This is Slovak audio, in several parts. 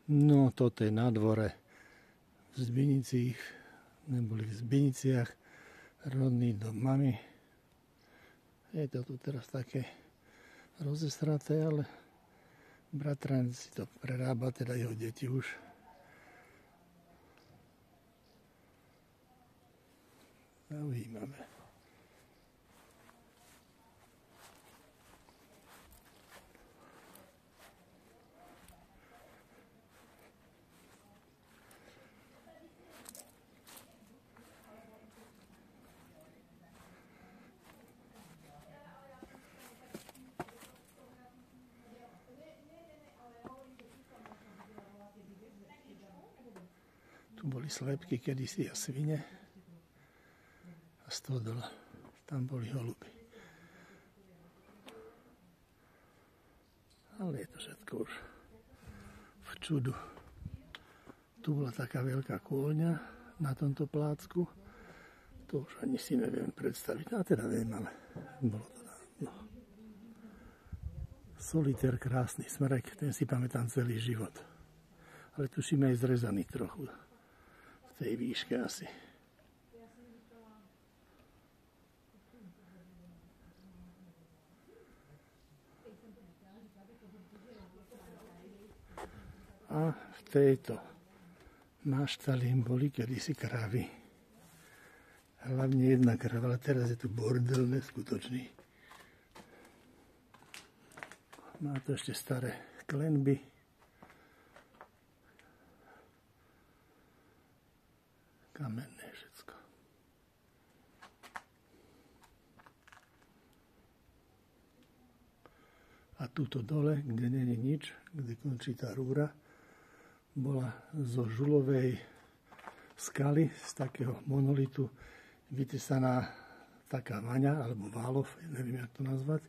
No, toto je na dvore v Zbinicích, neboli v Zbiniciach, rodný dom mami. Je to tu teraz také rozesraté, ale bratranec si to prerába, teda jeho deti už. Zaujímavé. Tu boli slepky kedysi a svine a stodola. Tam boli holuby. Ale je to všetko už v čudu. Tu bola taká veľká kôľňa na tomto plácku. To už ani si neviem predstaviť. A teda viem, ale bolo to dávno. Solitér, krásny smrek, ten si pamätám celý život. Ale tuším aj zrezaný trochu. V tej výške asi. A v tejto maštali boli kedysi kravy. Hlavne jedna krava, ale teraz je tu bordel neskutočný. Má to ešte staré klenby. Kamenné všetko. A túto dole, kde nie je nič, kde končí tá rúra, bola zo žulovej skaly, z takého monolitu, vytesaná taká vaňa, alebo válov, neviem, jak to nazvať,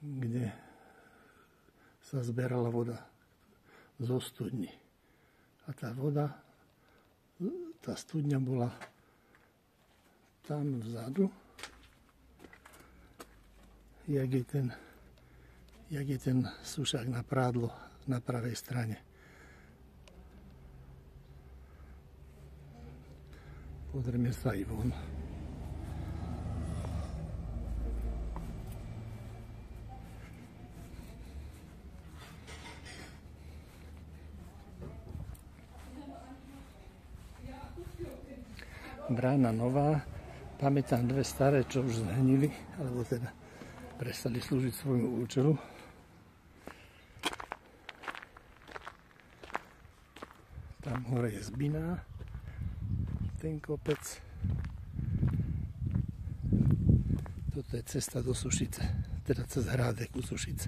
kde sa zberala voda zo studni. A tá voda, tá studňa bola tam vzadu, jak je ten sušák na prádlo na pravej strane. Pozrieme sa aj von. Brána nová. Pamätám dve staré, čo už zhnili, alebo teda prestali slúžiť svojmu účelu. Tam hore je Zbiná, ten kopec. Toto je cesta do Sušice, teda cez Hrádek u Sušice.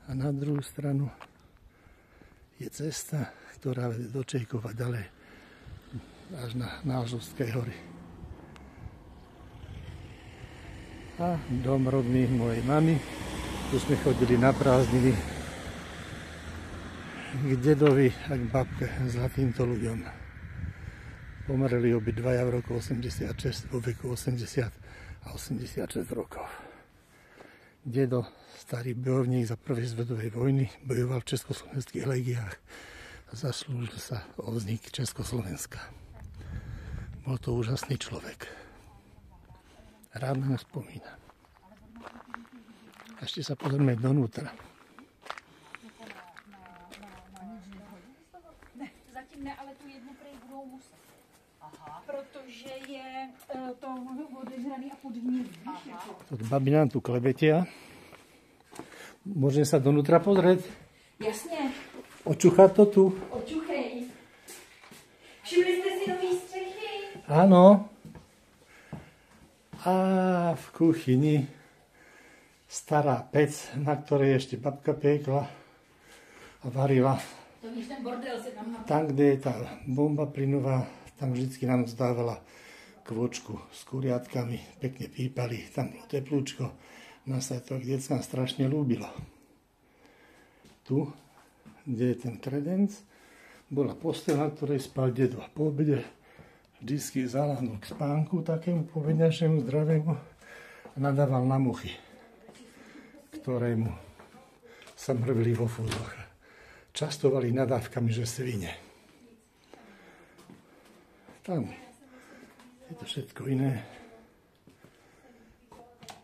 A na druhú stranu je cesta, ktorá vedie do Čejkova ďalej, až na Nážovské hory. A dom rodný mojej mamy. Tu sme chodili na prázdniny k dedovi a k babke zlatýmto ľuďom. Pomreli obidvaja v roku 86, vo veku 80 a 86 rokov. Dedo, starý bojovník za prvej svetovej vojny, bojoval v československých legiách a zaslúžil sa o vznik Československa. Bol to úžasný človek. Rád na nás spomína. A ešte sa pozrieme donútra. Ne, zatím ne, ale tu jednu prej budou muset. Aha. Protože je to odežraný a podvník. Babi nám tu klebetia. Môžem sa donútra pozrieť? Jasne. Očúchať to tu? Očuchej. Všimli ste si nový střechy? Áno. A v kuchyni stará pec, na ktorej ešte babka piekla a varila. To víš, ten bordel se tam napíš. Tam, kde je tá bomba plynová, tam vždycky nám zdávala kvočku s kuriatkami, pekne pípali, tam bolo teplúčko. Nás sa to k deckám strašne ľúbilo. Tu, kde je ten kredenc, bola posteľ, na ktorej spal dedo. Po obede vždycky zaláhnul k spánku takému povedňačnému, zdravému a nadával na muchy, ktorému sa mrvili vo fúzoch. častovali nadávkami, že svine. Tam je to všetko iné.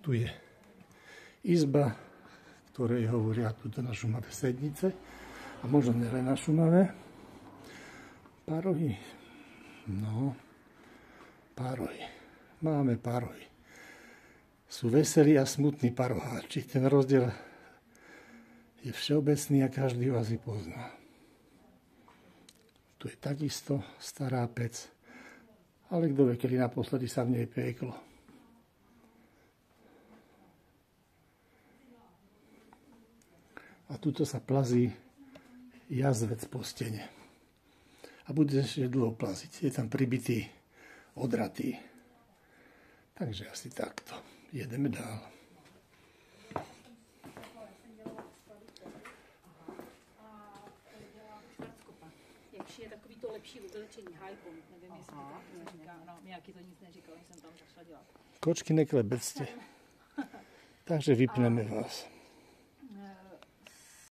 Tu je izba, ktorej hovoria tu na Šumave sednice, a možno nielen na Šumave. Parohy. No, parohy. Máme parohy. Sú veselí a smutní paroháči. Ten rozdiel je všeobecný a každý ho asi pozná. Tu je takisto stará pec, ale kto vie, kedy naposledy sa v nej pieklo. A tuto sa plazí jazvec po stene. A bude ešte dlho plaziť. Je tam pribitý, odratý. Takže asi takto. Jedeme dál. Jakší je takový to lepší vyvlečení, high point, nevím, jestli to tak říká, no, nějaký to nic neříkal, jsem tam zašla dělat. Kočky, neklebecte. Takže vypneme vás.